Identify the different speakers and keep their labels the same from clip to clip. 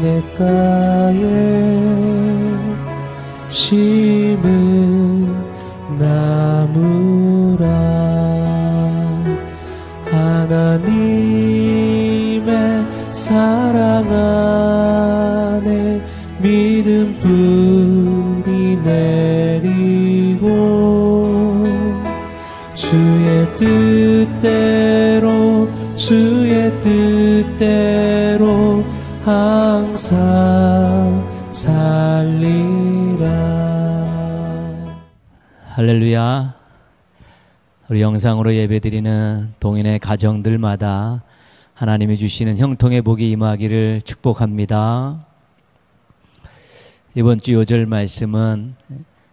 Speaker 1: 시냇가에 심은 나무라. 하나님의 사랑 안에 믿음 뿌리 내리고 주의 뜻대로 항상 살리라.
Speaker 2: 할렐루야. 우리 영상으로 예배드리는 동인의 가정들마다 하나님이 주시는 형통의 복이 임하기를 축복합니다. 이번 주 요절 말씀은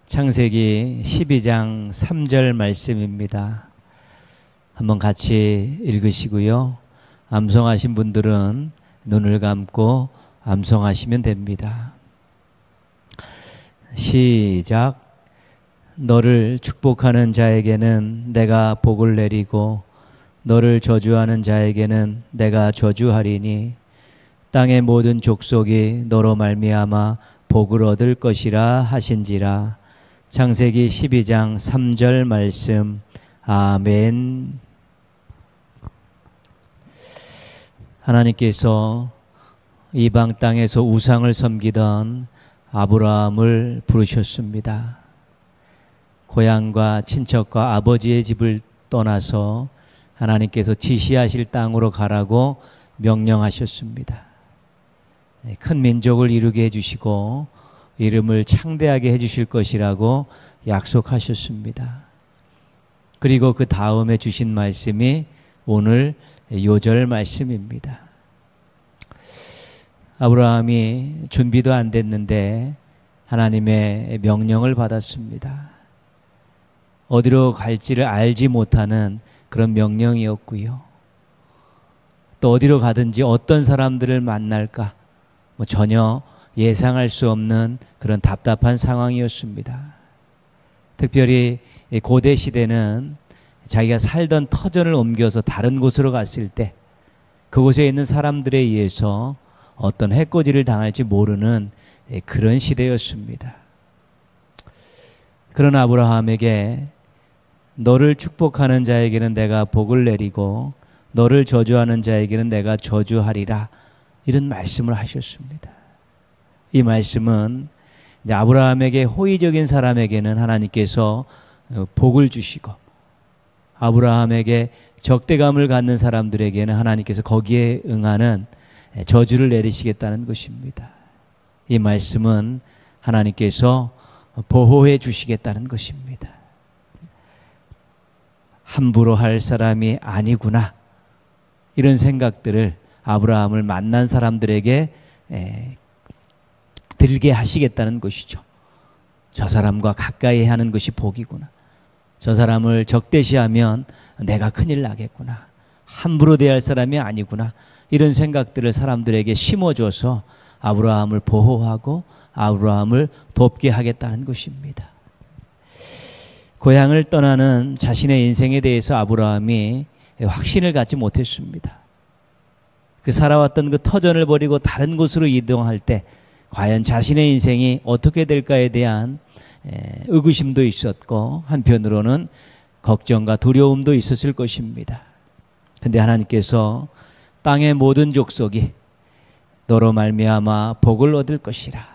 Speaker 2: 창세기 12장 3절 말씀입니다. 한번 같이 읽으시고요. 암송하신 분들은 눈을 감고 암송하시면 됩니다. 시작. 너를 축복하는 자에게는 내가 복을 내리고 너를 저주하는 자에게는 내가 저주하리니 땅의 모든 족속이 너로 말미암아 복을 얻을 것이라 하신지라. 창세기 12장 3절 말씀. 아멘. 하나님께서 이방 땅에서 우상을 섬기던 아브라함을 부르셨습니다. 고향과 친척과 아버지의 집을 떠나서 하나님께서 지시하실 땅으로 가라고 명령하셨습니다. 큰 민족을 이루게 해주시고 이름을 창대하게 해주실 것이라고 약속하셨습니다. 그리고 그 다음에 주신 말씀이 오늘 요절 말씀입니다. 아브라함이 준비도 안 됐는데 하나님의 명령을 받았습니다. 어디로 갈지를 알지 못하는 그런 명령이었고요. 또 어디로 가든지 어떤 사람들을 만날까 전혀 예상할 수 없는 그런 답답한 상황이었습니다. 특별히 고대 시대는 자기가 살던 터전을 옮겨서 다른 곳으로 갔을 때 그곳에 있는 사람들에 의해서 어떤 해코지를 당할지 모르는 그런 시대였습니다. 그런 아브라함에게 너를 축복하는 자에게는 내가 복을 내리고 너를 저주하는 자에게는 내가 저주하리라, 이런 말씀을 하셨습니다. 이 말씀은 아브라함에게 호의적인 사람에게는 하나님께서 복을 주시고 아브라함에게 적대감을 갖는 사람들에게는 하나님께서 거기에 응하는 저주를 내리시겠다는 것입니다. 이 말씀은 하나님께서 보호해 주시겠다는 것입니다. 함부로 할 사람이 아니구나, 이런 생각들을 아브라함을 만난 사람들에게 들게 하시겠다는 것이죠. 저 사람과 가까이 하는 것이 복이구나. 저 사람을 적대시하면 내가 큰일 나겠구나. 함부로 대할 사람이 아니구나. 이런 생각들을 사람들에게 심어줘서 아브라함을 보호하고 아브라함을 돕게 하겠다는 것입니다. 고향을 떠나는 자신의 인생에 대해서 아브라함이 확신을 갖지 못했습니다. 그 살아왔던 그 터전을 버리고 다른 곳으로 이동할 때 과연 자신의 인생이 어떻게 될까에 대한 의구심도 있었고 한편으로는 걱정과 두려움도 있었을 것입니다. 근데 하나님께서 땅의 모든 족속이 너로 말미암아 복을 얻을 것이라.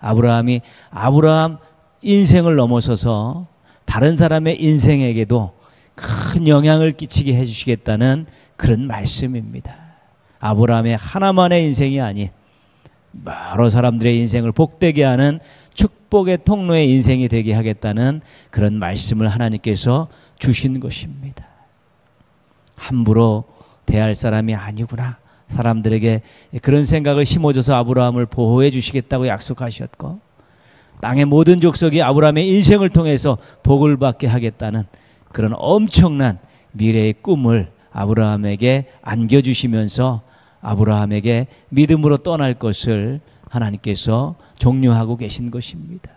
Speaker 2: 아브라함이 아브라함 인생을 넘어서서 다른 사람의 인생에게도 큰 영향을 끼치게 해주시겠다는 그런 말씀입니다. 아브라함의 하나만의 인생이 아닌 여러 사람들의 인생을 복되게 하는 축복의 통로의 인생이 되게 하겠다는 그런 말씀을 하나님께서 주신 것입니다. 함부로 대할 사람이 아니구나. 사람들에게 그런 생각을 심어줘서 아브라함을 보호해 주시겠다고 약속하셨고 땅의 모든 족속이 아브라함의 인생을 통해서 복을 받게 하겠다는 그런 엄청난 미래의 꿈을 아브라함에게 안겨주시면서 아브라함에게 믿음으로 떠날 것을 하나님께서 종료하고 계신 것입니다.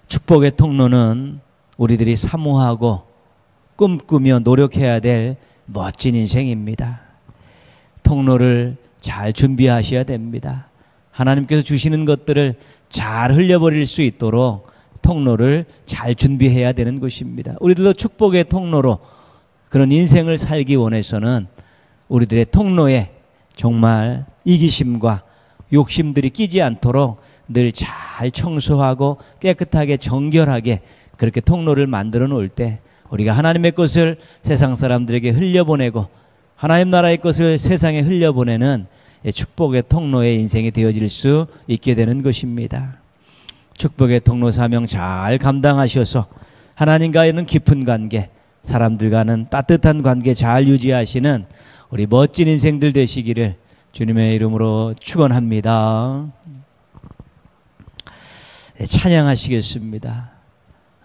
Speaker 2: 축복의 통로는 우리들이 사모하고 꿈꾸며 노력해야 될 멋진 인생입니다. 통로를 잘 준비하셔야 됩니다. 하나님께서 주시는 것들을 잘 흘려버릴 수 있도록 통로를 잘 준비해야 되는 것입니다. 우리들도 축복의 통로로 그런 인생을 살기 원해서는 우리들의 통로에 정말 이기심과 욕심들이 끼지 않도록 늘 잘 청소하고 깨끗하게 정결하게 그렇게 통로를 만들어 놓을 때 우리가 하나님의 것을 세상 사람들에게 흘려보내고 하나님 나라의 것을 세상에 흘려보내는 축복의 통로의 인생이 되어질 수 있게 되는 것입니다. 축복의 통로 사명 잘 감당하셔서 하나님과는 깊은 관계, 사람들과는 따뜻한 관계 잘 유지하시는 우리 멋진 인생들 되시기를 주님의 이름으로 축원합니다. 네, 찬양하시겠습니다.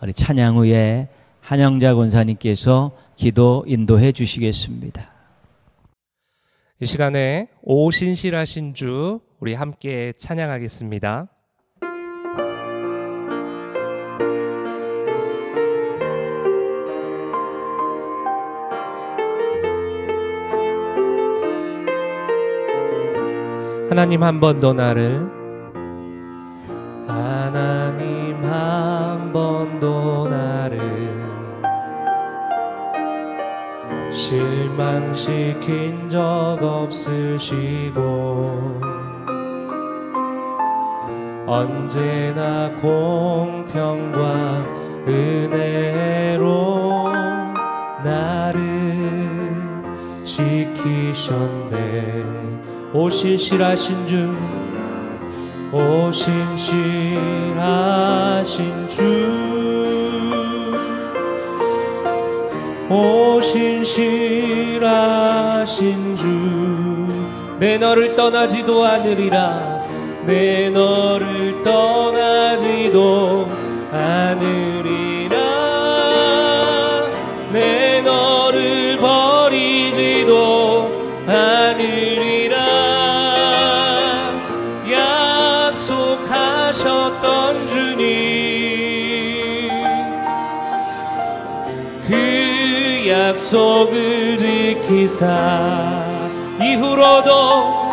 Speaker 2: 우리 찬양 후에 한영자 권사님께서 기도 인도해 주시겠습니다.
Speaker 3: 이 시간에 오 신실하신 주 우리 함께 찬양하겠습니다. 하나님 한 번 더 나를 하나님 한 번 더 나를 실망시킨 적 없으시고 언제나 공평과 은혜로 나를 지키셨네. 오 신실하신 주, 오 신실하신 주, 오 신실하신 주, 내 너를 떠나지도 않으리라. 내 너를 떠나지도 않으리라. 내 너를 버리지도 않으리라. 약속하셨던 주님, 그 약속을 지키사 이후로도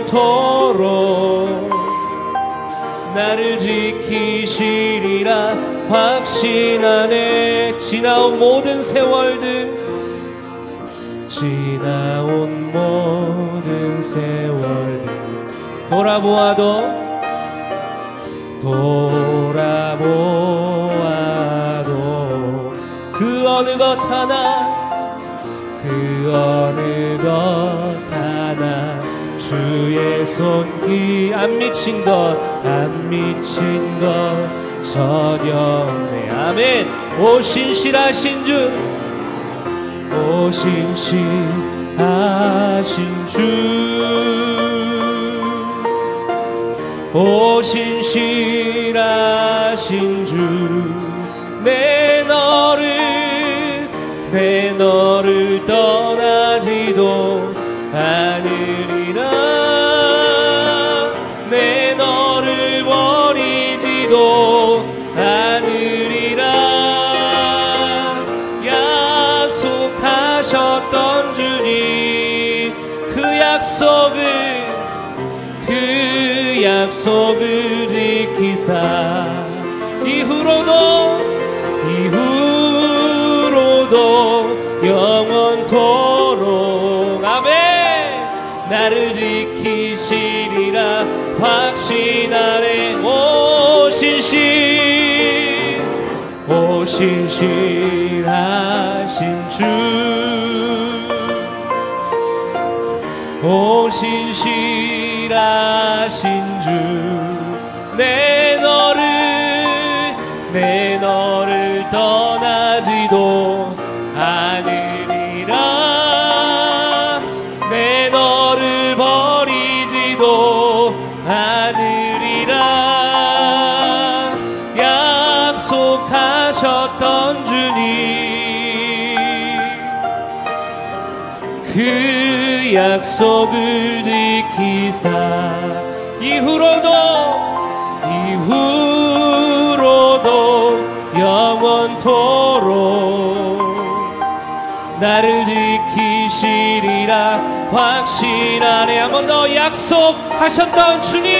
Speaker 3: 영원토록 나를 지키시리라 확신하네. 지나온 모든 세월들, 지나온 모든 세월들 돌아보아도 그 어느 것 하나 주의 손길 안 미친 것 전혀 없네. 아멘. 오 신실하신 주, 오 신실하신 주, 오 신실하신 주, 내 너를 떠나지도 않으리라. 내 너를 버리지도 않으리라. 약속하셨던 주님, 그 약속을 지키사 이후로도 영원토록 아멘. 나를 지키시리라 확신하네. 오 신실하신 주, 오 신실하신 주, 내 너를 떠나지도 않으리라. 내 너를 버리지도 않으리라. 약속하셨던 주님, 그 약속을 지키사 이후로도 영원토록 나를 지키시리라 확신하네. 한 번 더 약속하셨던 주님,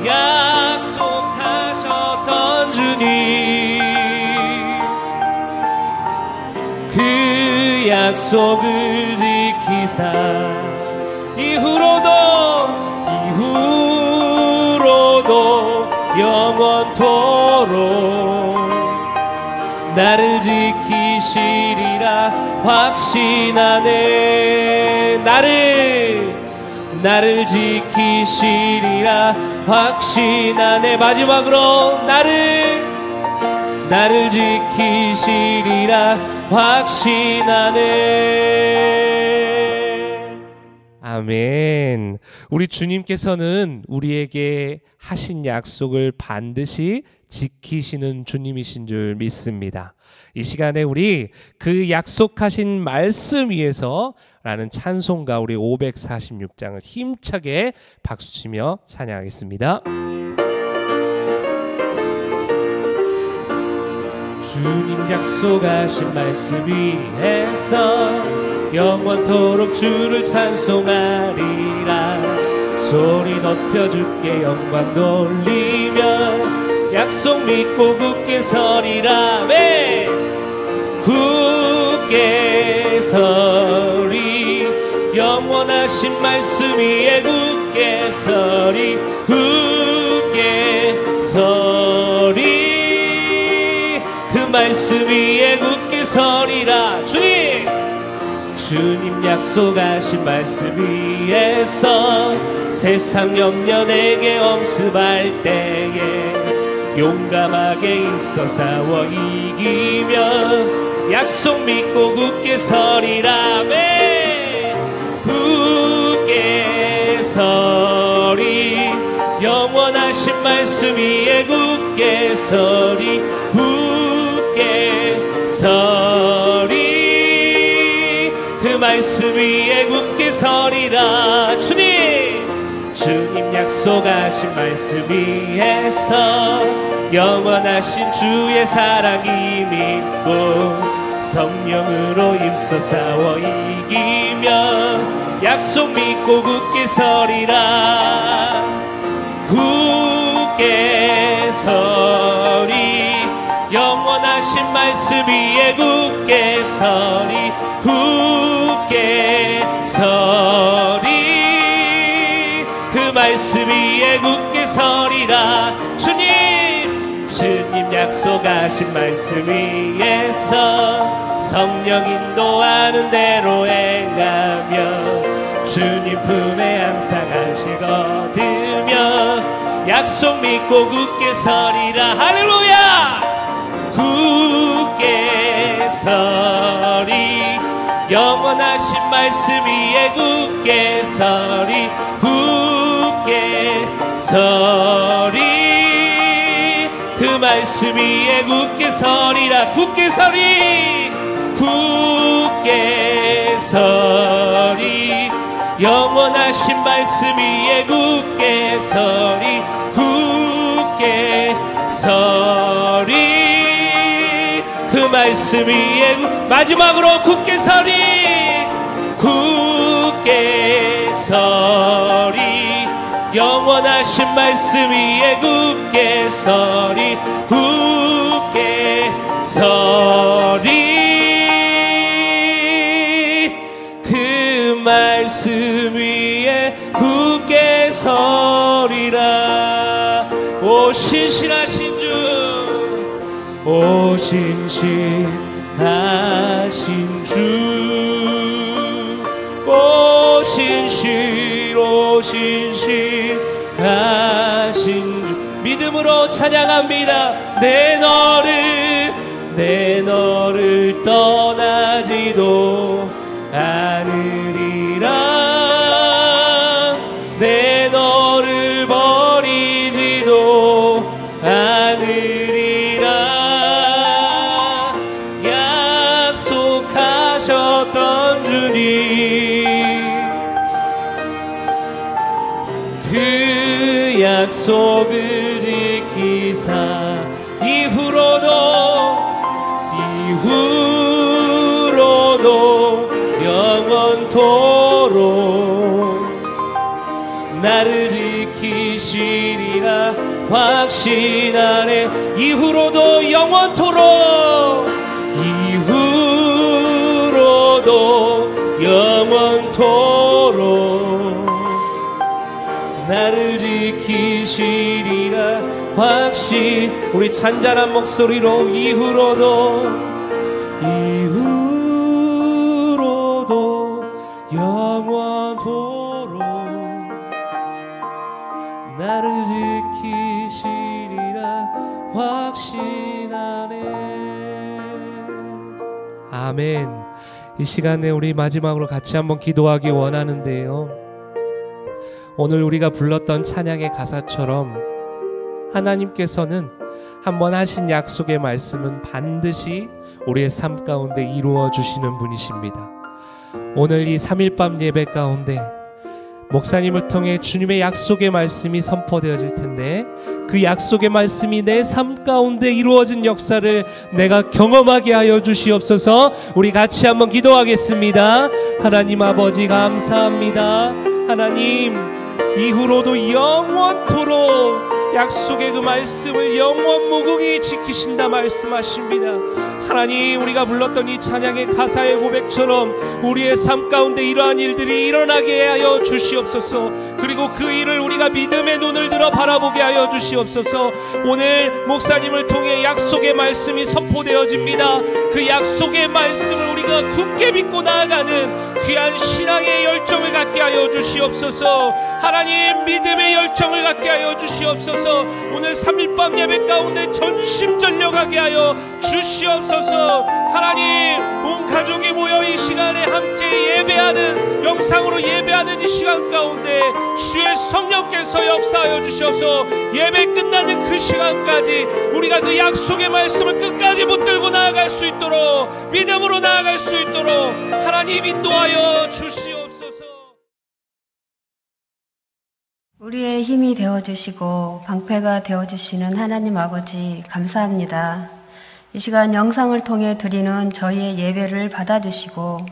Speaker 3: 약속하셨던 주님, 그 약속을 지키사 이후로도 영원토록 나를 지키시리라 확신하네. 나를 지키시리라 확신하네. 마지막으로 나를 지키시리라 확신하네. 아멘. 우리 주님께서는 우리에게 하신 약속을 반드시 지키시는 주님이신 줄 믿습니다. 이 시간에 우리 그 약속하신 말씀 위에서 라는 찬송가 우리 546장을 힘차게 박수치며 찬양하겠습니다. 주님 약속하신 말씀 위에서 영원토록 주를 찬송하리라. 소리 높여 주께 영광 돌리며 약속 믿고 굳게 서리라. 네. 굳게 서리. 영원하신 말씀 위에 굳게 서리. 굳게 서리. 그 말씀 위에 굳게 서리라. 주님 약속하신 말씀 위에서 세상 염려 내게 엄습할 때에 용감하게 힘써 싸워 이기며 약속 믿고 굳게 서리라. 네. 굳게 서리. 영원하신 말씀 위에 굳게 서리. 굳게 서리. 그 말씀 위에 굳게 서리라. 주님 약속하신 말씀 위에서 영원하신 주의 사랑이 믿고 성령으로 힘써 싸워 이기며 약속 믿고 굳게 서리라. 굳게 서리. 영원하신 말씀 위에 굳게 서리. 굳게 서리. 그 말씀 위에 굳게 서리라. 주님 약속하신 말씀 위에서 성령 인도하는 대로 행하며 주님 품에 항상 안식 얻으며 약속 믿고 굳게 서리라. 할렐루야. 굳게 서리. 영원하신 말씀 위에 굳게 서리. 굳게 서리. 그 말씀 위에 굳게 서리라. 굳게 서리. 굳게 서리. 영원하신 말씀 위에 굳게 서리. 굳게 서리. 그 말씀 위에 마지막으로 굳게 서리. 굳게 서리. 영원하신 말씀 위에 굳게 서리. 굳게 서리. 그 말씀 위에 굳게 서리라. 오 신실하신 주, 오 신실하신 주, 오 신실하신 주. 믿음으로 찬양합니다. 내 너를 떠나지도 않으리라. 내 너를 버리지도 않으리라. 약속하셨던 주님, 그 약속을 지키사 이후로도 영원토록 나를 지키시리라 확신하네. 이후로도 영원토록 이후로도 영원토록 나를 지키시리라 확신. 우리 잔잔한 목소리로 이후로도 영원토록 나를 지키시리라 확신하네. 아멘. 이 시간에 우리 마지막으로 같이 한번 기도하기 원하는데요, 오늘 우리가 불렀던 찬양의 가사처럼 하나님께서는 한번 하신 약속의 말씀은 반드시 우리의 삶 가운데 이루어 주시는 분이십니다. 오늘 이 3일밤 예배 가운데 목사님을 통해 주님의 약속의 말씀이 선포되어질 텐데, 그 약속의 말씀이 내 삶 가운데 이루어진 역사를 내가 경험하게 하여 주시옵소서. 우리 같이 한번 기도하겠습니다. 하나님 아버지 감사합니다. 하나님, 이후로도 영원토록 약속의 그 말씀을 영원무궁히 지키신다 말씀하십니다. 하나님, 우리가 불렀던 이 찬양의 가사의 고백처럼 우리의 삶 가운데 이러한 일들이 일어나게 하여 주시옵소서. 그리고 그 일을 우리가 믿음의 눈을 들어 바라보게 하여 주시옵소서. 오늘 목사님을 통해 약속의 말씀이 선포되어집니다. 그 약속의 말씀을 우리가 굳게 믿고 나아가는 귀한 신앙의 열정을 갖게 하여 주시옵소서. 하나님, 믿음의 열정을 갖게 하여 주시옵소서. 오늘 3일밤 예배 가운데 전심전력하게 하여 주시옵소서. 하나님, 온 가족이 모여 이 시간에 함께 예배하는, 영상으로 예배하는 이 시간 가운데 주의 성령께서 역사하여 주셔서 예배 끝나는 그 시간까지 우리가 그 약속의 말씀을 끝까지 붙들고 나아갈 수 있도록, 믿음으로 나아갈 수 있도록 하나님 인도하여 주시옵소서.
Speaker 4: 우리의 힘이 되어주시고 방패가 되어주시는 하나님 아버지 감사합니다. 이 시간 영상을 통해 드리는 저희의 예배를 받아주시고,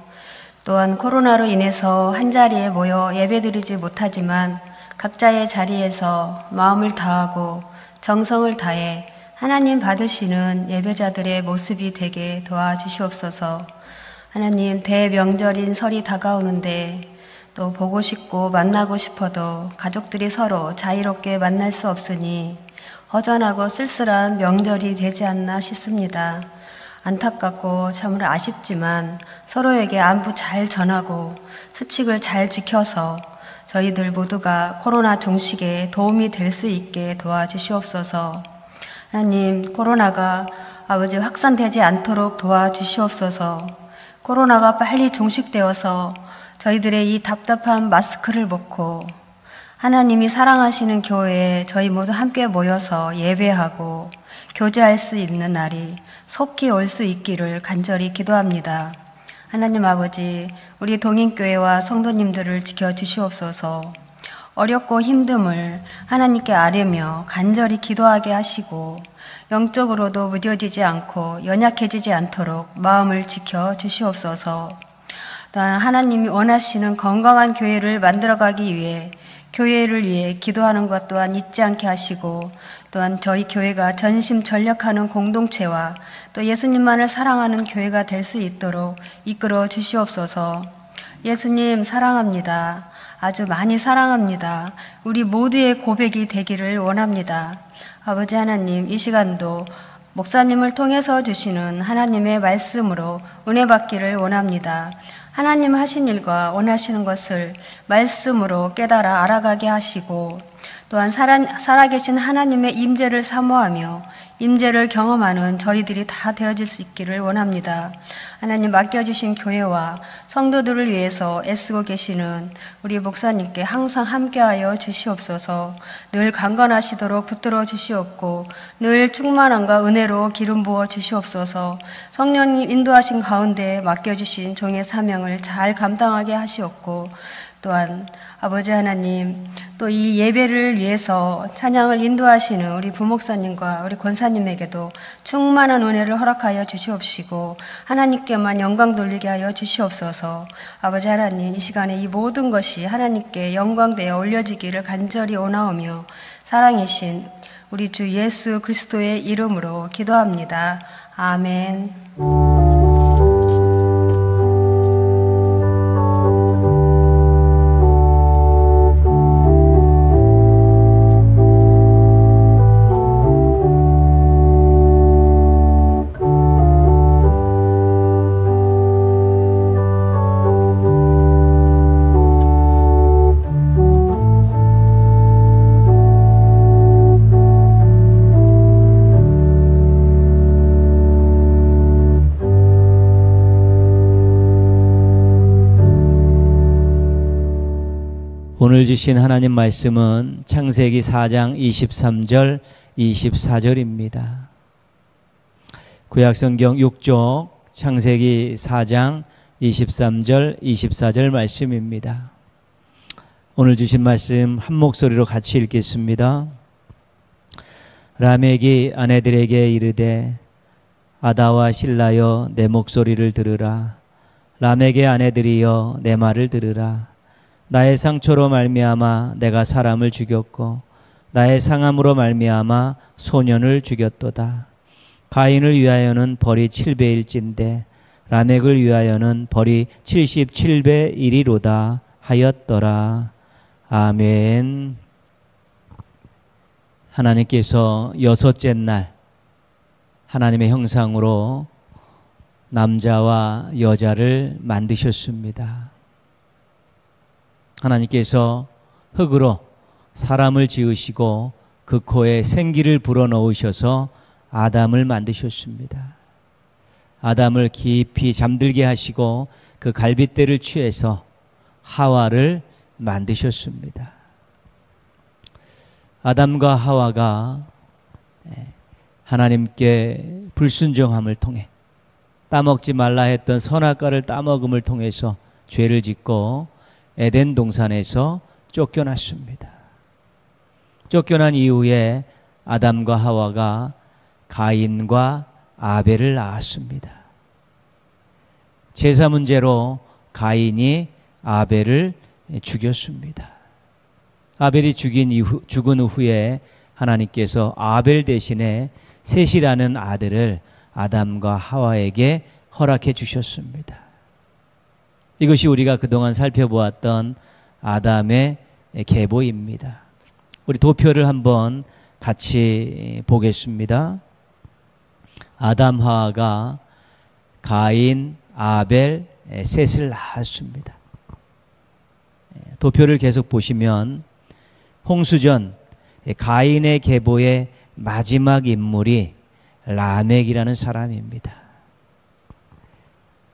Speaker 4: 또한 코로나로 인해서 한자리에 모여 예배드리지 못하지만 각자의 자리에서 마음을 다하고 정성을 다해 하나님 받으시는 예배자들의 모습이 되게 도와주시옵소서. 하나님, 대명절인 설이 다가오는데 또 보고 싶고 만나고 싶어도 가족들이 서로 자유롭게 만날 수 없으니 허전하고 쓸쓸한 명절이 되지 않나 싶습니다. 안타깝고 참으로 아쉽지만 서로에게 안부 잘 전하고 수칙을 잘 지켜서 저희들 모두가 코로나 종식에 도움이 될 수 있게 도와주시옵소서. 하나님, 코로나가 아버지 확산되지 않도록 도와주시옵소서. 코로나가 빨리 종식되어서 저희들의 이 답답한 마스크를 벗고 하나님이 사랑하시는 교회에 저희 모두 함께 모여서 예배하고 교제할 수 있는 날이 속히 올 수 있기를 간절히 기도합니다. 하나님 아버지, 우리 동인교회와 성도님들을 지켜주시옵소서. 어렵고 힘듦을 하나님께 아뢰며 간절히 기도하게 하시고 영적으로도 무뎌지지 않고 연약해지지 않도록 마음을 지켜주시옵소서. 또한 하나님이 원하시는 건강한 교회를 만들어가기 위해 교회를 위해 기도하는 것 또한 잊지 않게 하시고, 또한 저희 교회가 전심전력하는 공동체와 또 예수님만을 사랑하는 교회가 될 수 있도록 이끌어 주시옵소서. 예수님 사랑합니다. 아주 많이 사랑합니다. 우리 모두의 고백이 되기를 원합니다. 아버지 하나님, 이 시간도 목사님을 통해서 주시는 하나님의 말씀으로 은혜 받기를 원합니다. 하나님 하신 일과 원하시는 것을 말씀으로 깨달아 알아가게 하시고, 또한 살아계신 하나님의 임재를 사모하며 임재를 경험하는 저희들이 다 되어질 수 있기를 원합니다. 하나님, 맡겨주신 교회와 성도들을 위해서 애쓰고 계시는 우리 목사님께 항상 함께하여 주시옵소서. 늘 강건하시도록 붙들어 주시옵고 늘 충만함과 은혜로 기름 부어 주시옵소서. 성령님 인도하신 가운데 맡겨주신 종의 사명을 잘 감당하게 하시옵고, 또한 아버지 하나님, 또 이 예배를 위해서 찬양을 인도하시는 우리 부목사님과 우리 권사님에게도 충만한 은혜를 허락하여 주시옵시고, 하나님께 하나님께만 영광 돌리게 하여 주시옵소서. 아버지 하나님, 이 시간에 이 모든 것이 하나님께 영광되어 올려지기를 간절히 원하오며 사랑이신 우리 주 예수 그리스도의 이름으로 기도합니다. 아멘.
Speaker 2: 오늘 주신 하나님 말씀은 창세기 4장 23절 24절입니다. 구약성경 6쪽 창세기 4장 23절 24절 말씀입니다. 오늘 주신 말씀 한 목소리로 같이 읽겠습니다. 라멕이 아내들에게 이르되 아다와 실라여 내 목소리를 들으라. 라멕의 아내들이여 내 말을 들으라. 나의 상처로 말미암아 내가 사람을 죽였고 나의 상함으로 말미암아 소년을 죽였도다. 가인을 위하여는 벌이 7배일진데 라멕을 위하여는 벌이 77배 1이로다 하였더라. 아멘. 하나님께서 여섯째 날 하나님의 형상으로 남자와 여자를 만드셨습니다. 하나님께서 흙으로 사람을 지으시고 그 코에 생기를 불어넣으셔서 아담을 만드셨습니다. 아담을 깊이 잠들게 하시고 그 갈빗대를 취해서 하와를 만드셨습니다. 아담과 하와가 하나님께 불순종함을 통해 따먹지 말라 했던 선악과를 따먹음을 통해서 죄를 짓고 에덴 동산에서 쫓겨났습니다. 쫓겨난 이후에 아담과 하와가 가인과 아벨을 낳았습니다. 제사 문제로 가인이 아벨을 죽였습니다. 아벨이 죽은 후에 하나님께서 아벨 대신에 셋이라는 아들을 아담과 하와에게 허락해 주셨습니다. 이것이 우리가 그동안 살펴보았던 아담의 계보입니다. 우리 도표를 한번 같이 보겠습니다. 아담 하와가 가인, 아벨, 셋을 낳았습니다. 도표를 계속 보시면 홍수전 가인의 계보의 마지막 인물이 라멕이라는 사람입니다.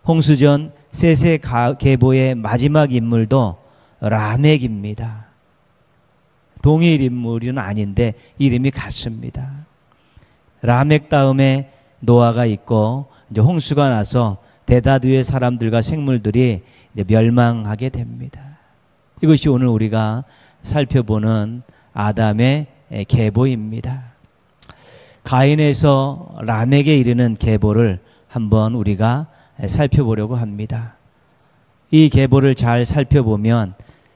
Speaker 2: 홍수전 셋의 계보의 마지막 인물도 라멕입니다. 동일 인물은 아닌데 이름이 같습니다. 라멕 다음에 노아가 있고 이제 홍수가 나서 대다수의 사람들과 생물들이 이제 멸망하게 됩니다. 이것이 오늘 우리가 살펴보는 아담의 계보입니다. 가인에서 라멕에 이르는 계보를 한번 우리가 살펴보려고 합니다. 이 계보를 잘 살펴보면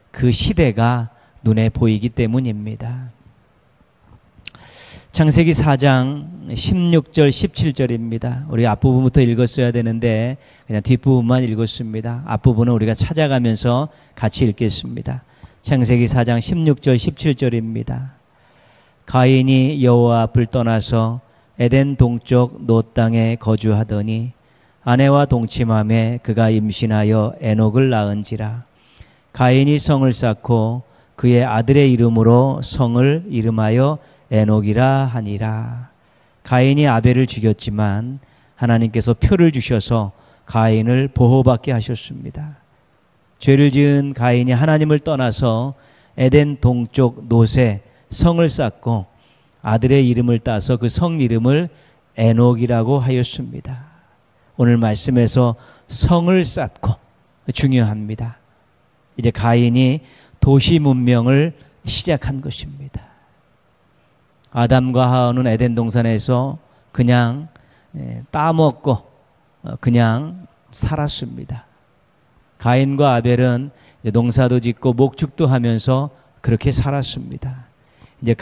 Speaker 2: 그 시대가 눈에 보이기 때문입니다. 창세기 4장 16절 17절입니다. 우리 앞부분부터 읽었어야 되는데 그냥 뒷부분만 읽었습니다. 앞부분은 우리가 찾아가면서 같이 읽겠습니다. 창세기 4장 16절 17절입니다. 가인이 여호와 앞을 떠나서 에덴 동쪽 노 땅에 거주하더니 아내와 동침함에 그가 임신하여 에녹을 낳은지라. 가인이 성을 쌓고 그의 아들의 이름으로 성을 이름하여 에녹이라 하니라. 가인이 아벨을 죽였지만 하나님께서 표를 주셔서 가인을 보호받게 하셨습니다. 죄를 지은 가인이 하나님을 떠나서 에덴 동쪽 놋에 성을 쌓고 아들의 이름을 따서 그 성 이름을 에녹이라고 하였습니다. 오늘 말씀에서 성을 쌓고 중요합니다. 이제 가인이 도시 문명을 시작한 것입니다. 아담과 하와는 에덴 동산에서 그냥 따먹고 그냥 살았습니다. 가인과 아벨은 농사도 짓고 목축도 하면서 그렇게 살았습니다. 이제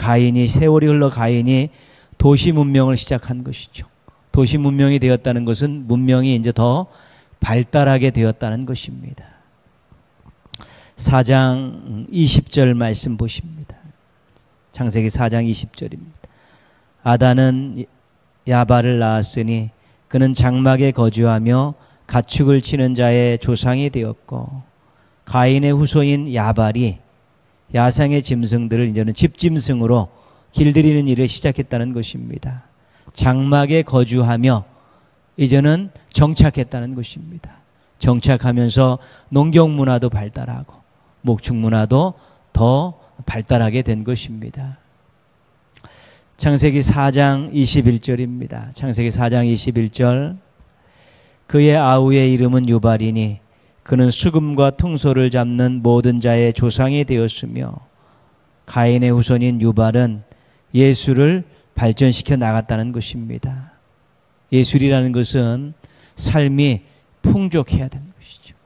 Speaker 2: 세월이 흘러 가인이 도시 문명을 시작한 것이죠. 도시 문명이 되었다는 것은 문명이 이제 더 발달하게 되었다는 것입니다. 4장 20절 말씀 보십니다. 창세기 4장 20절입니다. 아단은 야발을 낳았으니 그는 장막에 거주하며 가축을 치는 자의 조상이 되었고, 가인의 후손인 야발이 야상의 짐승들을 이제는 집짐승으로 길들이는 일을 시작했다는 것입니다. 장막에 거주하며 이제는 정착했다는 것입니다. 정착하면서 농경 문화도 발달하고 목축 문화도 더 발달하게 된 것입니다. 창세기 4장 21절입니다. 창세기 4장 21절. 그의 아우의 이름은 유발이니 그는 수금과 통소를 잡는 모든 자의 조상이 되었으며, 가인의 후손인 유발은 예술을 발전시켜 나갔다는 것입니다. 예술이라는 것은 삶이 풍족해야 되는 것이죠.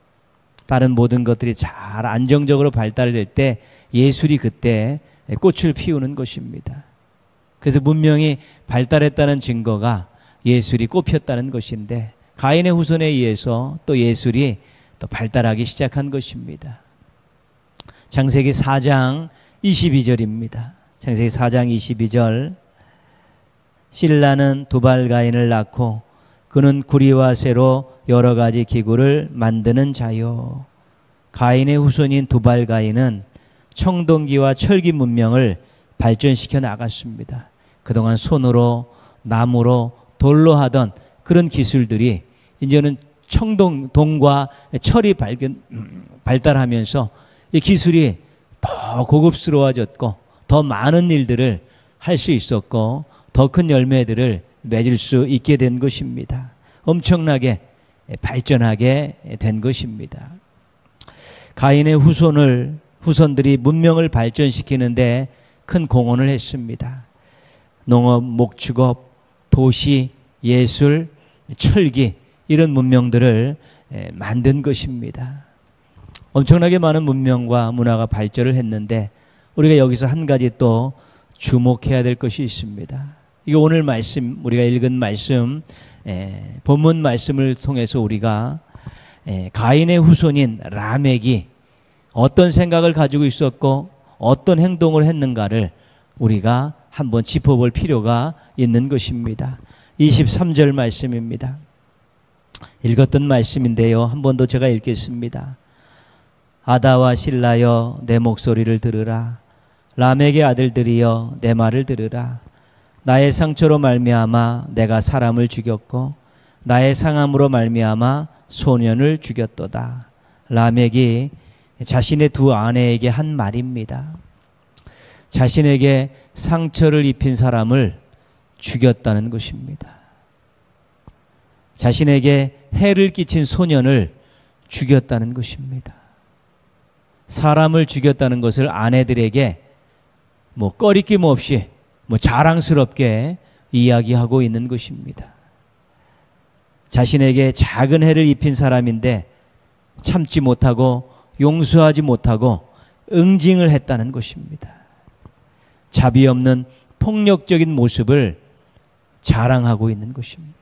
Speaker 2: 다른 모든 것들이 잘 안정적으로 발달될 때 예술이 그때 꽃을 피우는 것입니다. 그래서 문명이 발달했다는 증거가 예술이 꽃폈다는 것인데, 가인의 후손에 의해서 또 예술이 또 발달하기 시작한 것입니다. 창세기 4장 22절입니다. 창세기 4장 22절. 실라는 두발가인을 낳고 그는 구리와 쇠로 여러 가지 기구를 만드는 자요. 가인의 후손인 두발가인은 청동기와 철기 문명을 발전시켜 나갔습니다. 그동안 손으로, 나무로, 돌로 하던 그런 기술들이 이제는 동과 철이 발달하면서 이 기술이 더 고급스러워졌고 더 많은 일들을 할 수 있었고 더 큰 열매들을 맺을 수 있게 된 것입니다. 엄청나게 발전하게 된 것입니다. 가인의 후손들이 문명을 발전시키는데 큰 공헌을 했습니다. 농업, 목축업, 도시, 예술, 철기 이런 문명들을 만든 것입니다. 엄청나게 많은 문명과 문화가 발전을 했는데 우리가 여기서 한 가지 또 주목해야 될 것이 있습니다. 이게 오늘 말씀, 우리가 읽은 말씀, 본문 말씀을 통해서 우리가 가인의 후손인 라멕이 어떤 생각을 가지고 있었고 어떤 행동을 했는가를 우리가 한번 짚어볼 필요가 있는 것입니다. 23절 말씀입니다. 읽었던 말씀인데요. 한 번 더 제가 읽겠습니다. 아다와 실라여 내 목소리를 들으라. 라멕의 아들들이여 내 말을 들으라. 나의 상처로 말미암아 내가 사람을 죽였고 나의 상함으로 말미암아 소년을 죽였도다. 라멕이 자신의 두 아내에게 한 말입니다. 자신에게 상처를 입힌 사람을 죽였다는 것입니다. 자신에게 해를 끼친 소년을 죽였다는 것입니다. 사람을 죽였다는 것을 아내들에게 꺼리낌 없이 자랑스럽게 이야기하고 있는 것입니다. 자신에게 작은 해를 입힌 사람인데 참지 못하고 용서하지 못하고 응징을 했다는 것입니다. 자비 없는 폭력적인 모습을 자랑하고 있는 것입니다.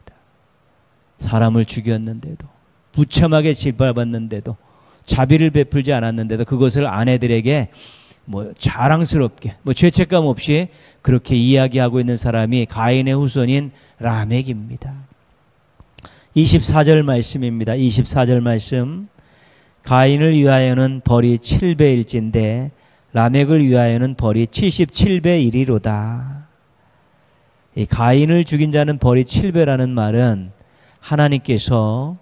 Speaker 2: 사람을 죽였는데도, 무참하게 짓밟았는데도, 자비를 베풀지 않았는데도 그것을 아내들에게 자랑스럽게 죄책감 없이 그렇게 이야기하고 있는 사람이 가인의 후손인 라멕입니다. 24절 말씀입니다. 24절 말씀. 가인을 위하여는 벌이 7배일진데 라멕을 위하여는 벌이 77배 일이로다. 이 가인을 죽인 자는 벌이 7배라는 말은 하나님께서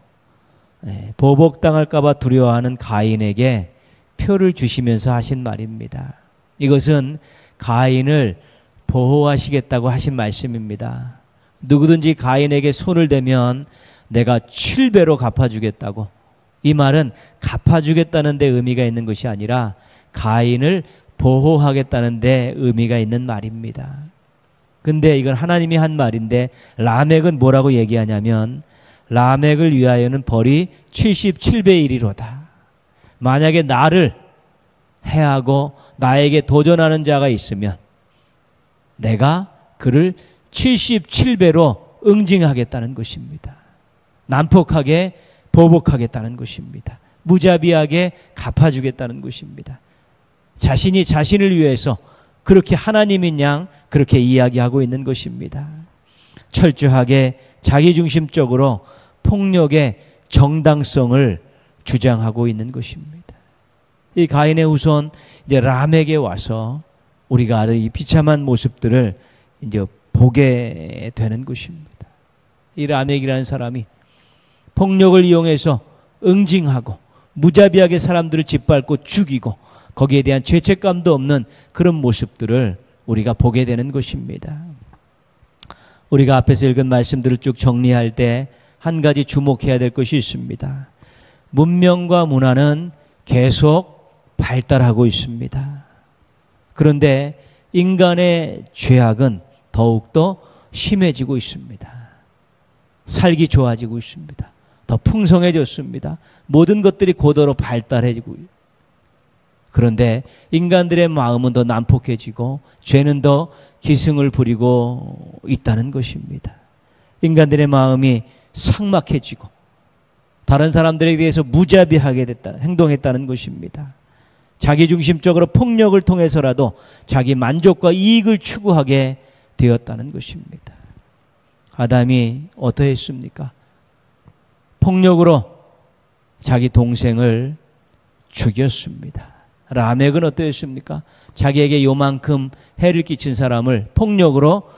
Speaker 2: 보복당할까 봐 두려워하는 가인에게 표를 주시면서 하신 말입니다. 이것은 가인을 보호하시겠다고 하신 말씀입니다. 누구든지 가인에게 손을 대면 내가 7배로 갚아주겠다고. 이 말은 갚아주겠다는 데 의미가 있는 것이 아니라 가인을 보호하겠다는 데 의미가 있는 말입니다. 근데 이건 하나님이 한 말인데 라멕은 뭐라고 얘기하냐면 라멕을 위하여는 벌이 77배 1이로다. 만약에 나를 해하고 나에게 도전하는 자가 있으면 내가 그를 77배로 응징하겠다는 것입니다. 난폭하게 보복하겠다는 것입니다. 무자비하게 갚아주겠다는 것입니다. 자신이 자신을 위해서 그렇게 하나님인 양 그렇게 이야기하고 있는 것입니다. 철저하게 자기중심적으로 폭력의 정당성을 주장하고 있는 것입니다. 이 가인의 후손 이제 라멕에 와서 우리가 이 비참한 모습들을 이제 보게 되는 것입니다. 이 라멕이라는 사람이 폭력을 이용해서 응징하고 무자비하게 사람들을 짓밟고 죽이고 거기에 대한 죄책감도 없는 그런 모습들을 우리가 보게 되는 것입니다. 우리가 앞에서 읽은 말씀들을 쭉 정리할 때 한 가지 주목해야 될 것이 있습니다. 문명과 문화는 계속 발달하고 있습니다. 그런데 인간의 죄악은 더욱더 심해지고 있습니다. 살기 좋아지고 있습니다. 더 풍성해졌습니다. 모든 것들이 고도로 발달해지고 있습니다. 그런데 인간들의 마음은 더 난폭해지고 죄는 더 기승을 부리고 있다는 것입니다. 인간들의 마음이 삭막해지고 다른 사람들에 대해서 무자비하게 행동했다는 것입니다. 자기중심적으로 폭력을 통해서라도 자기 만족과 이익을 추구하게 되었다는 것입니다. 아담이 어떠했습니까? 폭력으로 자기 동생을 죽였습니다. 라멕은 어떠했습니까? 자기에게 요만큼 해를 끼친 사람을 폭력으로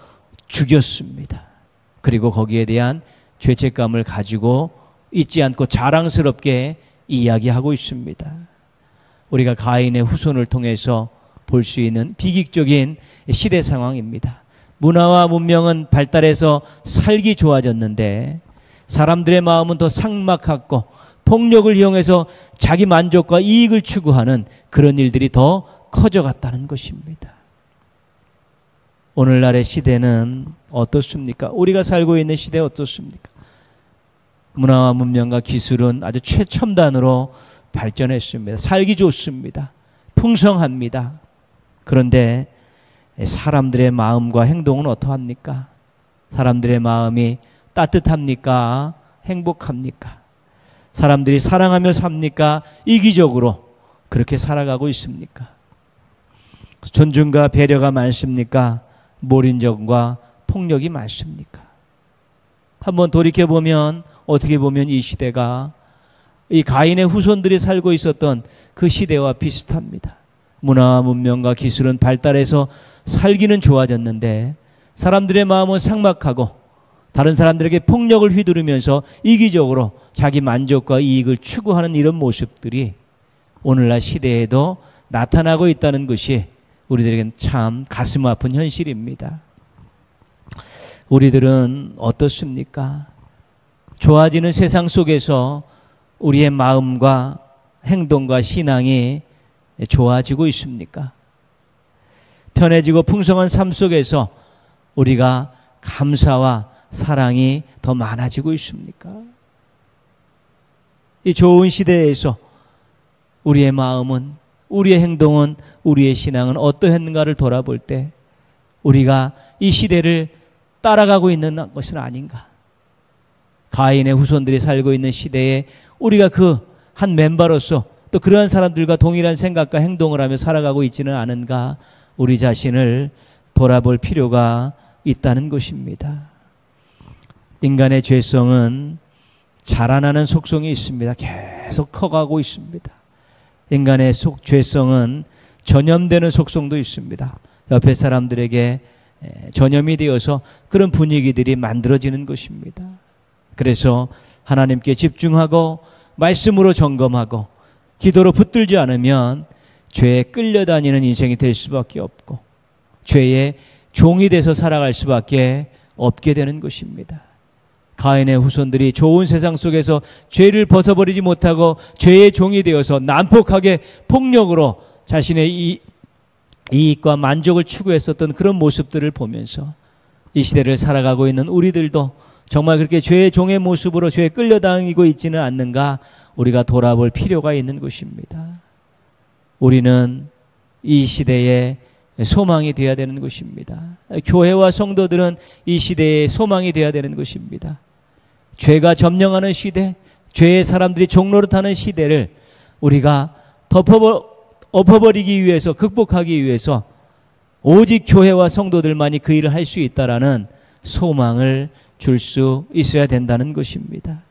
Speaker 2: 죽였습니다. 그리고 거기에 대한 죄책감을 가지고 잊지 않고 자랑스럽게 이야기하고 있습니다. 우리가 가인의 후손을 통해서 볼 수 있는 비극적인 시대 상황입니다. 문화와 문명은 발달해서 살기 좋아졌는데 사람들의 마음은 더 삭막하고 폭력을 이용해서 자기 만족과 이익을 추구하는 그런 일들이 더 커져갔다는 것입니다. 오늘날의 시대는 어떻습니까? 우리가 살고 있는 시대 어떻습니까? 문화와 문명과 기술은 아주 최첨단으로 발전했습니다. 살기 좋습니다. 풍성합니다. 그런데 사람들의 마음과 행동은 어떠합니까? 사람들의 마음이 따뜻합니까? 행복합니까? 사람들이 사랑하며 삽니까? 이기적으로 그렇게 살아가고 있습니까? 존중과 배려가 많습니까? 몰인정과 폭력이 많습니까? 한번 돌이켜보면 어떻게 보면 이 시대가 이 가인의 후손들이 살고 있었던 그 시대와 비슷합니다. 문화와 문명과 기술은 발달해서 살기는 좋아졌는데 사람들의 마음은 삭막하고 다른 사람들에게 폭력을 휘두르면서 이기적으로 자기 만족과 이익을 추구하는 이런 모습들이 오늘날 시대에도 나타나고 있다는 것이 우리들에게는 참 가슴 아픈 현실입니다. 우리들은 어떻습니까? 좋아지는 세상 속에서 우리의 마음과 행동과 신앙이 좋아지고 있습니까? 편해지고 풍성한 삶 속에서 우리가 감사와 사랑이 더 많아지고 있습니까? 이 좋은 시대에서 우리의 마음은, 우리의 행동은, 우리의 신앙은 어떠했는가를 돌아볼 때 우리가 이 시대를 따라가고 있는 것은 아닌가? 가인의 후손들이 살고 있는 시대에 우리가 그 한 멤버로서 또 그러한 사람들과 동일한 생각과 행동을 하며 살아가고 있지는 않은가? 우리 자신을 돌아볼 필요가 있다는 것입니다. 인간의 죄성은 자라나는 속성이 있습니다. 계속 커가고 있습니다. 인간의 죄성은 전염되는 속성도 있습니다. 옆에 사람들에게 전염이 되어서 그런 분위기들이 만들어지는 것입니다. 그래서 하나님께 집중하고 말씀으로 점검하고 기도로 붙들지 않으면 죄에 끌려다니는 인생이 될 수밖에 없고 죄의 종이 돼서 살아갈 수밖에 없게 되는 것입니다. 가인의 후손들이 좋은 세상 속에서 죄를 벗어버리지 못하고 죄의 종이 되어서 난폭하게 폭력으로 자신의 이익과 만족을 추구했었던 그런 모습들을 보면서 이 시대를 살아가고 있는 우리들도 정말 그렇게 죄의 종의 모습으로 죄에 끌려다니고 있지는 않는가 우리가 돌아볼 필요가 있는 것입니다. 우리는 이 시대에 소망이 되어야 되는 것입니다. 교회와 성도들은 이 시대의 소망이 되어야 되는 것입니다. 죄가 점령하는 시대, 죄의 사람들이 종노릇하는 시대를 우리가 엎어버리기 위해서, 극복하기 위해서 오직 교회와 성도들만이 그 일을 할 수 있다라는 소망을 줄 수 있어야 된다는 것입니다.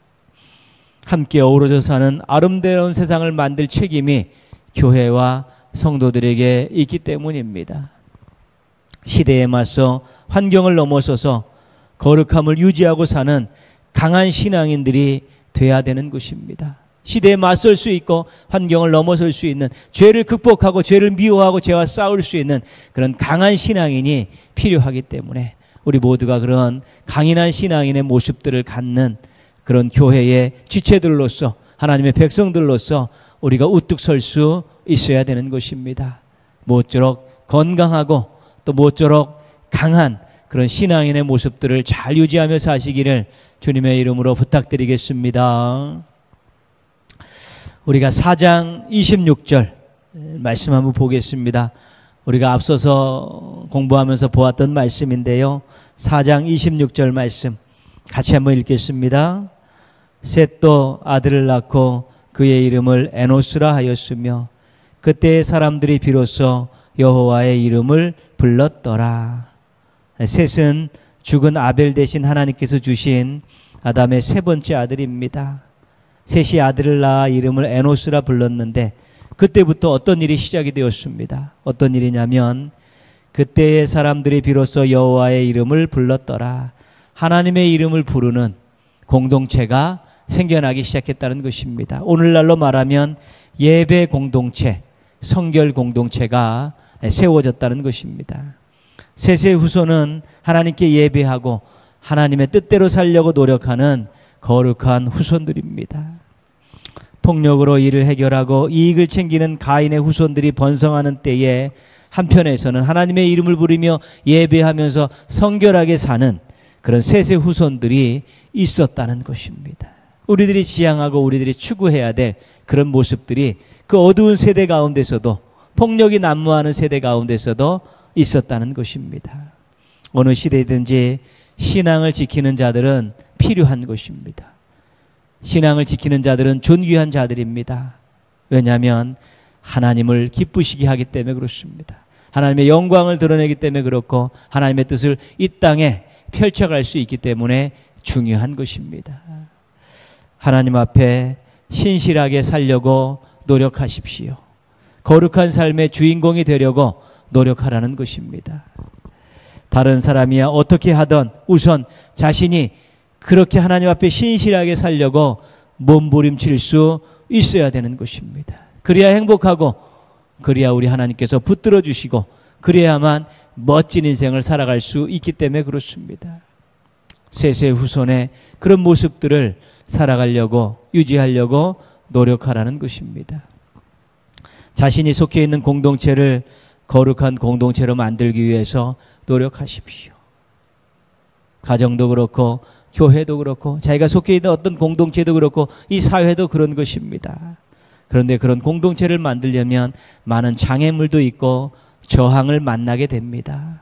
Speaker 2: 함께 어우러져 사는 아름다운 세상을 만들 책임이 교회와 성도들에게 있기 때문입니다. 시대에 맞서 환경을 넘어서서 거룩함을 유지하고 사는 강한 신앙인들이 돼야 되는 것입니다. 시대에 맞설 수 있고 환경을 넘어설 수 있는, 죄를 극복하고 죄를 미워하고 죄와 싸울 수 있는 그런 강한 신앙인이 필요하기 때문에 우리 모두가 그런 강인한 신앙인의 모습들을 갖는 그런 교회의 지체들로서, 하나님의 백성들로서 우리가 우뚝 설 수 있어야 되는 것입니다. 모쪼록 건강하고 또 모쪼록 강한 그런 신앙인의 모습들을 잘 유지하며 사시기를 주님의 이름으로 부탁드리겠습니다. 우리가 4장 26절 말씀 한번 보겠습니다. 우리가 앞서서 공부하면서 보았던 말씀인데요. 4장 26절 말씀 같이 한번 읽겠습니다. 셋도 아들을 낳고 그의 이름을 에노스라 하였으며 그때의 사람들이 비로소 여호와의 이름을 불렀더라. 셋은 죽은 아벨 대신 하나님께서 주신 아담의 세 번째 아들입니다. 셋이 아들을 낳아 이름을 에노스라 불렀는데 그때부터 어떤 일이 시작이 되었습니다. 어떤 일이냐면 그때의 사람들이 비로소 여호와의 이름을 불렀더라. 하나님의 이름을 부르는 공동체가 생겨나기 시작했다는 것입니다. 오늘날로 말하면 예배 공동체, 성결 공동체가 세워졌다는 것입니다. 셋의 후손은 하나님께 예배하고 하나님의 뜻대로 살려고 노력하는 거룩한 후손들입니다. 폭력으로 일을 해결하고 이익을 챙기는 가인의 후손들이 번성하는 때에 한편에서는 하나님의 이름을 부르며 예배하면서 성결하게 사는 그런 셋의 후손들이 있었다는 것입니다. 우리들이 지향하고 우리들이 추구해야 될 그런 모습들이 그 어두운 세대 가운데서도, 폭력이 난무하는 세대 가운데서도 있었다는 것입니다. 어느 시대든지 신앙을 지키는 자들은 필요한 것입니다. 신앙을 지키는 자들은 존귀한 자들입니다. 왜냐하면 하나님을 기쁘시게 하기 때문에 그렇습니다. 하나님의 영광을 드러내기 때문에 그렇고 하나님의 뜻을 이 땅에 펼쳐갈 수 있기 때문에 중요한 것입니다. 하나님 앞에 신실하게 살려고 노력하십시오. 거룩한 삶의 주인공이 되려고 노력하라는 것입니다. 다른 사람이야 어떻게 하든 우선 자신이 그렇게 하나님 앞에 신실하게 살려고 몸부림칠 수 있어야 되는 것입니다. 그래야 행복하고, 그래야 우리 하나님께서 붙들어 주시고, 그래야만 멋진 인생을 살아갈 수 있기 때문에 그렇습니다. 셋의 후손의 그런 모습들을 살아가려고, 유지하려고 노력하라는 것입니다. 자신이 속해 있는 공동체를 거룩한 공동체로 만들기 위해서 노력하십시오. 가정도 그렇고 교회도 그렇고 자기가 속해 있는 어떤 공동체도 그렇고 이 사회도 그런 것입니다. 그런데 그런 공동체를 만들려면 많은 장애물도 있고 저항을 만나게 됩니다.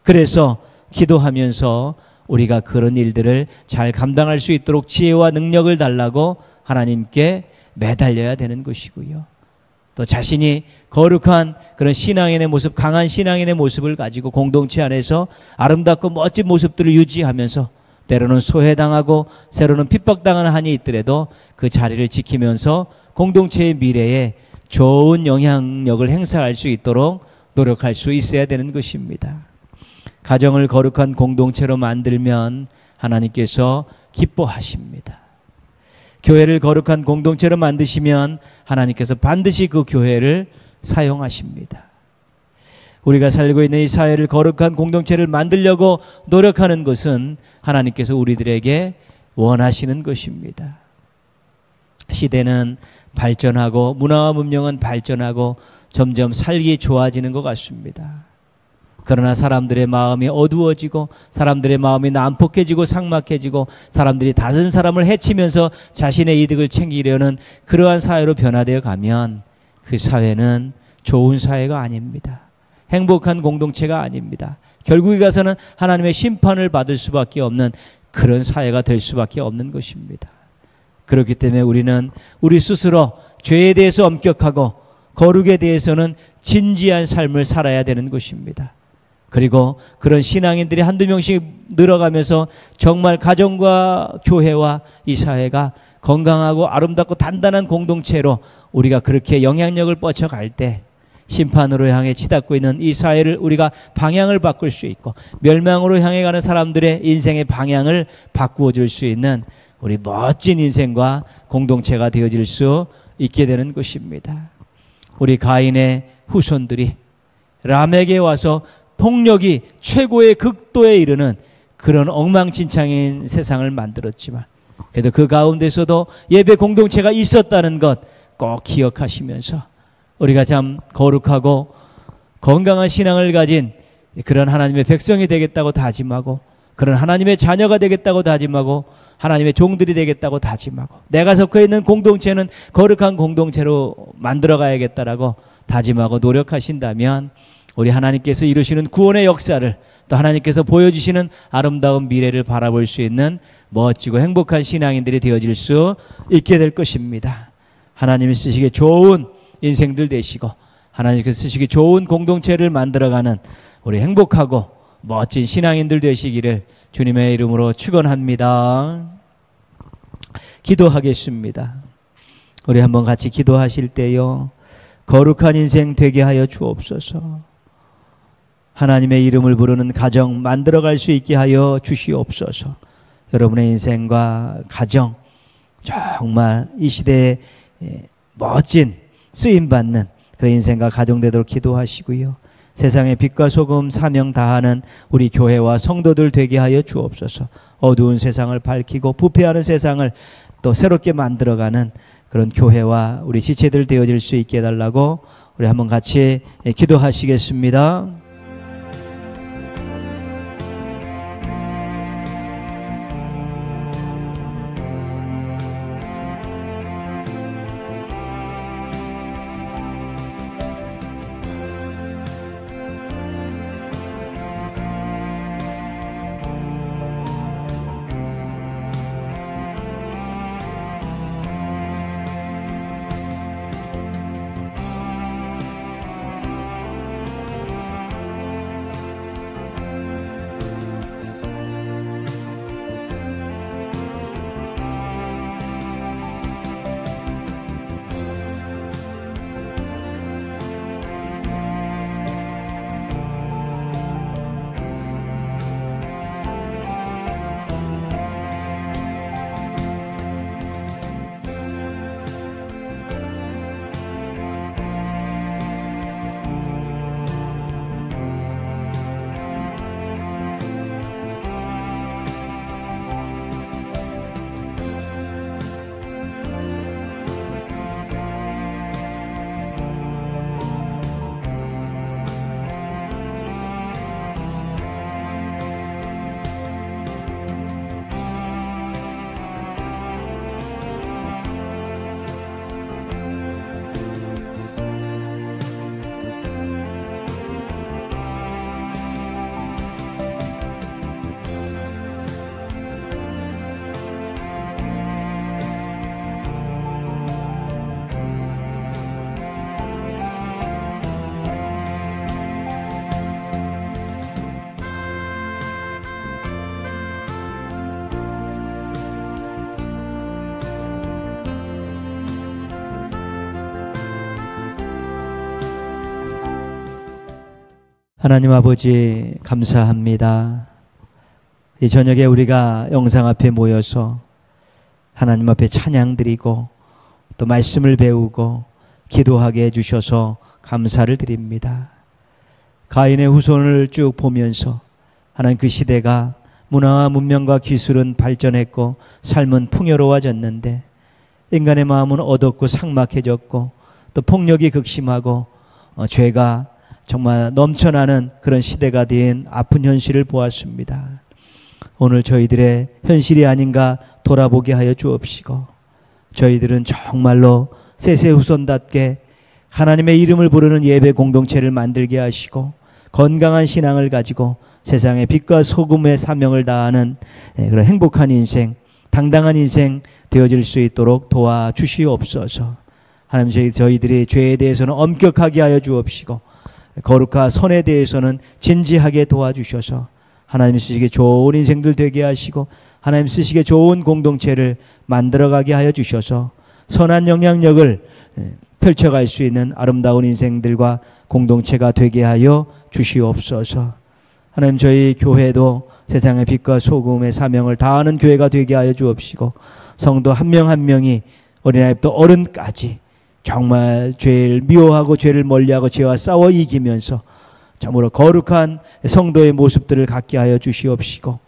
Speaker 2: 그래서 기도하면서 우리가 그런 일들을 잘 감당할 수 있도록 지혜와 능력을 달라고 하나님께 매달려야 되는 것이고요. 또 자신이 거룩한 그런 신앙인의 모습, 강한 신앙인의 모습을 가지고 공동체 안에서 아름답고 멋진 모습들을 유지하면서 때로는 소외당하고 때로는 핍박당하는 한이 있더라도 그 자리를 지키면서 공동체의 미래에 좋은 영향력을 행사할 수 있도록 노력할 수 있어야 되는 것입니다. 가정을 거룩한 공동체로 만들면 하나님께서 기뻐하십니다. 교회를 거룩한 공동체로 만드시면 하나님께서 반드시 그 교회를 사용하십니다. 우리가 살고 있는 이 사회를 거룩한 공동체를 만들려고 노력하는 것은 하나님께서 우리들에게 원하시는 것입니다. 시대는 발전하고 문화와 문명은 발전하고 점점 살기 좋아지는 것 같습니다. 그러나 사람들의 마음이 어두워지고 사람들의 마음이 난폭해지고 삭막해지고 사람들이 다른 사람을 해치면서 자신의 이득을 챙기려는 그러한 사회로 변화되어 가면 그 사회는 좋은 사회가 아닙니다. 행복한 공동체가 아닙니다. 결국에 가서는 하나님의 심판을 받을 수밖에 없는 그런 사회가 될 수밖에 없는 것입니다. 그렇기 때문에 우리는 우리 스스로 죄에 대해서 엄격하고 거룩에 대해서는 진지한 삶을 살아야 되는 것입니다. 그리고 그런 신앙인들이 한두 명씩 늘어가면서 정말 가정과 교회와 이 사회가 건강하고 아름답고 단단한 공동체로 우리가 그렇게 영향력을 뻗쳐갈 때 심판으로 향해 치닫고 있는 이 사회를 우리가 방향을 바꿀 수 있고 멸망으로 향해 가는 사람들의 인생의 방향을 바꾸어 줄 수 있는 우리 멋진 인생과 공동체가 되어질 수 있게 되는 것입니다. 우리 가인의 후손들이 람에게 와서 폭력이 최고의 극도에 이르는 그런 엉망진창인 세상을 만들었지만 그래도 그 가운데서도 예배 공동체가 있었다는 것 꼭 기억하시면서 우리가 참 거룩하고 건강한 신앙을 가진 그런 하나님의 백성이 되겠다고 다짐하고 그런 하나님의 자녀가 되겠다고 다짐하고 하나님의 종들이 되겠다고 다짐하고 내가 속해 있는 공동체는 거룩한 공동체로 만들어 가야겠다라고 다짐하고 노력하신다면 우리 하나님께서 이루시는 구원의 역사를 또 하나님께서 보여주시는 아름다운 미래를 바라볼 수 있는 멋지고 행복한 신앙인들이 되어질 수 있게 될 것입니다. 하나님이 쓰시기에 좋은 인생들 되시고 하나님께서 쓰시기 좋은 공동체를 만들어가는 우리 행복하고 멋진 신앙인들 되시기를 주님의 이름으로 축원합니다. 기도하겠습니다. 우리 한번 같이 기도하실 때요, 거룩한 인생 되게 하여 주옵소서. 하나님의 이름을 부르는 가정 만들어갈 수 있게 하여 주시옵소서. 여러분의 인생과 가정 정말 이 시대에 멋진 쓰임받는 그런 인생과 가정 되도록 기도하시고요. 세상의 빛과 소금 사명 다하는 우리 교회와 성도들 되게 하여 주옵소서. 어두운 세상을 밝히고 부패하는 세상을 또 새롭게 만들어가는 그런 교회와 우리 지체들 되어질 수 있게 해달라고 우리 한번 같이 기도하시겠습니다. 하나님 아버지 감사합니다. 이 저녁에 우리가 영상 앞에 모여서 하나님 앞에 찬양 드리고 또 말씀을 배우고 기도하게 해주셔서 감사를 드립니다. 가인의 후손을 쭉 보면서 하나님 그 시대가 문화와 문명과 기술은 발전했고 삶은 풍요로워졌는데 인간의 마음은 어둡고 삭막해졌고 또 폭력이 극심하고 죄가 정말 넘쳐나는 그런 시대가 된 아픈 현실을 보았습니다. 오늘 저희들의 현실이 아닌가 돌아보게 하여 주옵시고, 저희들은 정말로 세세후손답게 하나님의 이름을 부르는 예배 공동체를 만들게 하시고 건강한 신앙을 가지고 세상의 빛과 소금의 사명을 다하는 그런 행복한 인생, 당당한 인생 되어질 수 있도록 도와주시옵소서. 하나님, 저희들이 죄에 대해서는 엄격하게 하여 주옵시고 거룩과 선에 대해서는 진지하게 도와주셔서 하나님 쓰시기에 좋은 인생들 되게 하시고 하나님 쓰시기에 좋은 공동체를 만들어가게 하여 주셔서 선한 영향력을 펼쳐갈 수 있는 아름다운 인생들과 공동체가 되게 하여 주시옵소서. 하나님, 저희 교회도 세상의 빛과 소금의 사명을 다하는 교회가 되게 하여 주옵시고 성도 한 명 한 명이 어린아이부터 어른까지 정말 죄를 미워하고 죄를 멀리하고 죄와 싸워 이기면서 참으로 거룩한 성도의 모습들을 갖게 하여 주시옵시고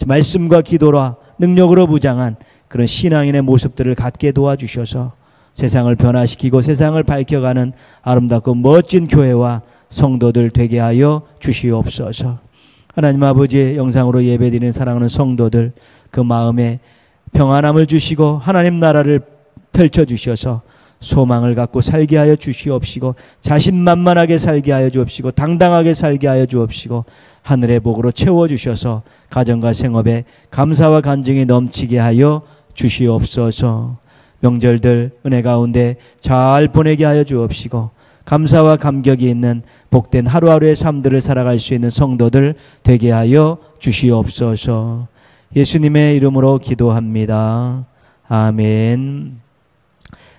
Speaker 2: 말씀과 기도와 능력으로 무장한 그런 신앙인의 모습들을 갖게 도와주셔서 세상을 변화시키고 세상을 밝혀가는 아름답고 멋진 교회와 성도들 되게 하여 주시옵소서. 하나님 아버지, 영상으로 예배드리는 사랑하는 성도들 그 마음에 평안함을 주시고 하나님 나라를 펼쳐주셔서 소망을 갖고 살게 하여 주시옵시고 자신만만하게 살게 하여 주옵시고 당당하게 살게 하여 주옵시고 하늘의 복으로 채워주셔서 가정과 생업에 감사와 간증이 넘치게 하여 주시옵소서. 명절들 은혜 가운데 잘 보내게 하여 주옵시고 감사와 감격이 있는 복된 하루하루의 삶들을 살아갈 수 있는 성도들 되게 하여 주시옵소서. 예수님의 이름으로 기도합니다. 아멘.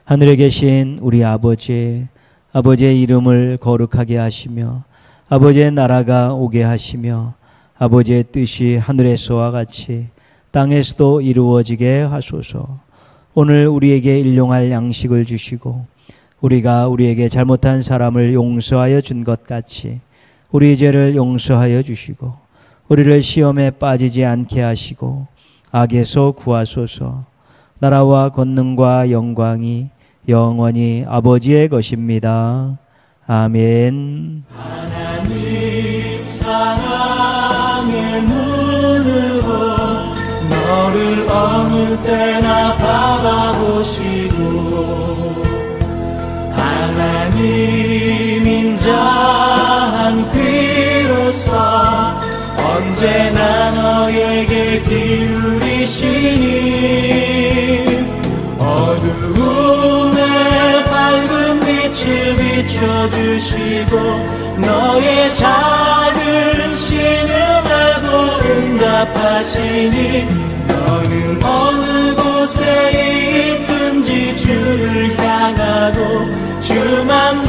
Speaker 2: 하늘에 계신 우리 아버지, 아버지의 이름을 거룩하게 하시며 아버지의 나라가 오게 하시며 아버지의 뜻이 하늘에서와 같이 땅에서도 이루어지게 하소서. 오늘 우리에게 일용할 양식을 주시고 우리가 우리에게 잘못한 사람을 용서하여 준 것 같이 우리 죄를 용서하여 주시고 우리를 시험에 빠지지 않게 하시고 악에서 구하소서. 나라와 권능과 영광이 영원히 아버지의 것입니다. 아멘.
Speaker 1: 하나님 사랑의 눈으로 너를 어느 때나 바라보시고 하나님 인자한 귀로서 언제나 너에게 기울이시니 어두움에 밝은 빛을 비춰주시고 너의 작은 신음에도 응답하시니 너는 어느 곳에 있든지 주를 향하고 주만